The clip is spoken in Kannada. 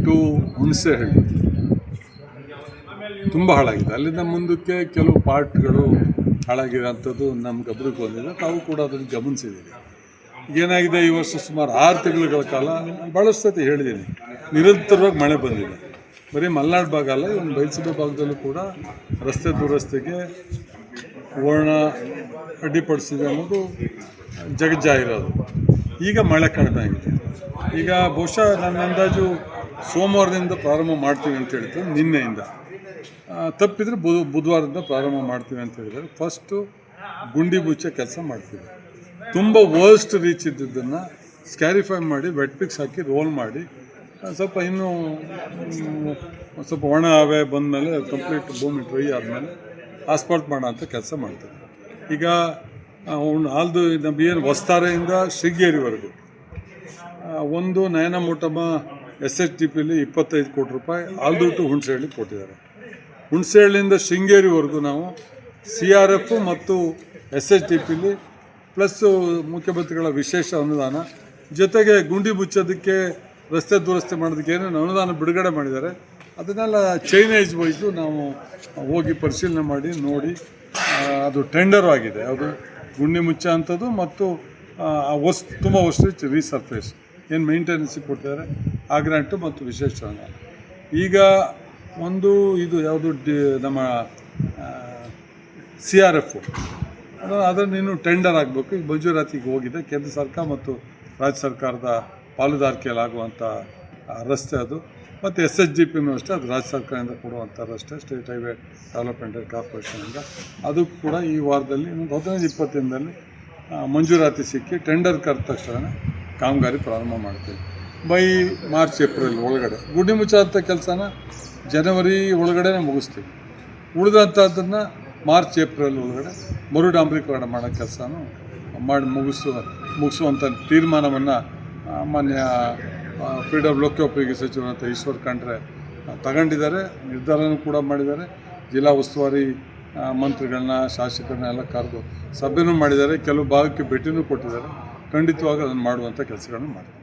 ಟು ಹುಣಸೆಹಳ್ಳಿ ತುಂಬ ಹಾಳಾಗಿದೆ. ಅಲ್ಲಿಂದ ಮುಂದಕ್ಕೆ ಕೆಲವು ಪಾರ್ಟ್ಗಳು ಹಾಳಾಗಿರೋಂಥದ್ದು ನಮ್ಮ ಗಮನಕ್ಕೆ ಬಂದಿದೆ. ತಾವು ಕೂಡ ಅದನ್ನು ಗಮನಿಸಿದ್ದೀರಿ. ಏನಾಗಿದೆ, ಈ ವರ್ಷ ಸುಮಾರು 6 ತಿಂಗಳುಗಳ ಕಾಲ ಭಾಳಷ್ಟು ಸತಿ ಹೇಳಿದ್ದೀನಿ, ನಿರಂತರವಾಗಿ ಮಳೆ ಬಂದಿದೆ. ಬರೀ ಮಲೆನಾಡು ಭಾಗ ಅಲ್ಲ, ಒಂದು ಬಯಲುಸೀಮೆ ಭಾಗದಲ್ಲೂ ಕೂಡ ರಸ್ತೆ ದುರಸ್ತಿಗೆ ವರ್ಣ ಅಡ್ಡಿಪಡಿಸಿದೆ ಅನ್ನೋದು ಜಗಜ್ಜಾಹಿರೋದು. ಈಗ ಮಳೆ ಕಡಿಮೆ ಆಗಿದೆ. ಈಗ ಬಹುಶಃ ನನ್ನ ಅಂದಾಜು ಸೋಮವಾರದಿಂದ ಪ್ರಾರಂಭ ಮಾಡ್ತೀವಿ ಅಂತ ಹೇಳಿದ್ರು, ನಿನ್ನೆಯಿಂದ ತಪ್ಪಿದರೆ ಬುಧವಾರದಿಂದ ಪ್ರಾರಂಭ ಮಾಡ್ತೀವಿ ಅಂತ ಹೇಳಿದ್ದಾರೆ. ಫಸ್ಟು ಗುಂಡಿ ಮುಚ್ಚೋ ಕೆಲಸ ಮಾಡ್ತೀವಿ. ತುಂಬ ವರ್ಸ್ಟ್ ರೀಚ್ ಇದ್ದಿದ್ದನ್ನು ಸ್ಕ್ಯಾರಿಫೈ ಮಾಡಿ ವೆಟ್ ಪಿಕ್ಸ್ ಹಾಕಿ ರೋಲ್ ಮಾಡಿ ಸ್ವಲ್ಪ ಇನ್ನೂ ಸ್ವಲ್ಪ ಒಣ ಹವೆ ಬಂದಮೇಲೆ ಕಂಪ್ಲೀಟ್ ಭೂಮಿ ಡ್ರೈ ಆದಮೇಲೆ ಆಸ್ಪಾಲ್ಟ್ ಮಾಡೋ ಅಂಥ ಕೆಲಸ ಮಾಡ್ತೀವಿ. ಈಗ ಹಾಲ್ದು ನಮ್ಮ ಏನು ವಸ್ತಾರೆಯಿಂದ ಶೃಂಗೇರಿವರೆಗೂ ಒಂದು ನಯನ ಮೋಟಮ್ಮ SHDPಲಿ 25 ಕೋಟಿ ರೂಪಾಯಿ ಹಾಲ್ದು ಟು ಹುಣಸೆಹಳ್ಳಿ ಕೊಟ್ಟಿದ್ದಾರೆ. ಹುಣಸೆಹಳ್ಳಿಯಿಂದ ಶೃಂಗೇರಿವರೆಗೂ ನಾವು CRF ಮತ್ತು SHDPಲಿ ಪ್ಲಸ್ಸು ಮುಖ್ಯಮಂತ್ರಿಗಳ ವಿಶೇಷ ಅನುದಾನ ಜೊತೆಗೆ ಗುಂಡಿ ಮುಚ್ಚೋದಕ್ಕೆ ರಸ್ತೆ ದುರಸ್ತಿ ಮಾಡೋದಕ್ಕೆ ಏನೇನು ಅನುದಾನ ಬಿಡುಗಡೆ ಮಾಡಿದ್ದಾರೆ ಅದನ್ನೆಲ್ಲ ಚೈನೇಜ್ ವೈಸು ನಾವು ಹೋಗಿ ಪರಿಶೀಲನೆ ಮಾಡಿ ನೋಡಿ ಅದು ಟೆಂಡರ್ ಆಗಿದೆ. ಅದು ಗುಂಡಿ ಮುಚ್ಚೋ ಅಂಥದ್ದು ಮತ್ತು ತುಂಬ ವರ್ಷ ರೀಸರ್ಫೇಸ್ ಏನು ಮೇಂಟೆನೆನ್ಸಿಗೆ ಕೊಟ್ಟಿದ್ದಾರೆ ಆ ಗ್ರ್ಯಾಂಟು ಮತ್ತು ವಿಶೇಷ ಅನುದಾನ. ಈಗ ಒಂದು ಇದು ಯಾವುದು ನಮ್ಮ CRF ಅದನ್ನು ಇನ್ನೂ ಟೆಂಡರ್ ಆಗಬೇಕು. ಈಗ ಮಂಜೂರಾತಿಗೆ ಹೋಗಿದೆ. ಕೇಂದ್ರ ಸರ್ಕಾರ ಮತ್ತು ರಾಜ್ಯ ಸರ್ಕಾರದ ಪಾಲುದಾರಿಕೆಯಲ್ಲಿ ಆಗುವಂಥ ರಸ್ತೆ ಅದು. ಮತ್ತು SHDPನೂ ಅಷ್ಟೇ, ಅದು ರಾಜ್ಯ ಸರ್ಕಾರದಿಂದ ಕೊಡುವಂಥ ರಸ್ತೆ, ಸ್ಟೇಟ್ ಹೈವೇ ಡೆವಲಪ್ಮೆಂಟ್ ಕಾರ್ಪೊರೇಷನಿಂದ. ಅದು ಕೂಡ ಈ ವಾರದಲ್ಲಿ ಇನ್ನೊಂದು 15-20 ದಿನದಲ್ಲಿ ಮಂಜೂರಾತಿ ಸಿಕ್ಕಿ ಟೆಂಡರ್ ಕರೆದ ತಕ್ಷಣ ಕಾಮಗಾರಿ ಪ್ರಾರಂಭ ಮಾಡ್ತೀವಿ. ಬೈ ಮಾರ್ಚ್-ಏಪ್ರಿಲ್ ಒಳಗಡೆ ಗುಂಡಿ ಮುಚ್ಚೋಂಥ ಕೆಲಸನ ಜನವರಿ ಒಳಗಡೆ ಮುಗಿಸ್ತೀವಿ. ಉಳಿದಂಥದ್ದನ್ನು ಮಾರ್ಚ್-ಏಪ್ರಿಲ್ ಒಳಗಡೆ ಮರು ಡಾಂಬರೀಕರಣ ಮಾಡೋ ಕೆಲಸನೂ ಮಾಡಿ ಮುಗಿಸುವಂಥ ತೀರ್ಮಾನವನ್ನು ಮಾನ್ಯ ಲೋಕೋಪಯೋಗಿ ಸಚಿವರಂಥ ಈಶ್ವರ್ ಖಂಡ್ರೆ ತಗೊಂಡಿದ್ದಾರೆ. ನಿರ್ಧಾರನೂ ಕೂಡ ಮಾಡಿದ್ದಾರೆ. ಜಿಲ್ಲಾ ಉಸ್ತುವಾರಿ ಮಂತ್ರಿಗಳನ್ನ, ಶಾಸಕರನ್ನ ಎಲ್ಲ ಕರೆದು ಸಭೆನೂ ಮಾಡಿದ್ದಾರೆ. ಕೆಲವು ಭಾಗಕ್ಕೆ ಭೇಟಿನೂ ಕೊಟ್ಟಿದ್ದಾರೆ. ಖಂಡಿತವಾಗಿ ಅದನ್ನು ಮಾಡುವಂಥ ಕೆಲಸಗಳನ್ನು ಮಾಡ್ತಾರೆ.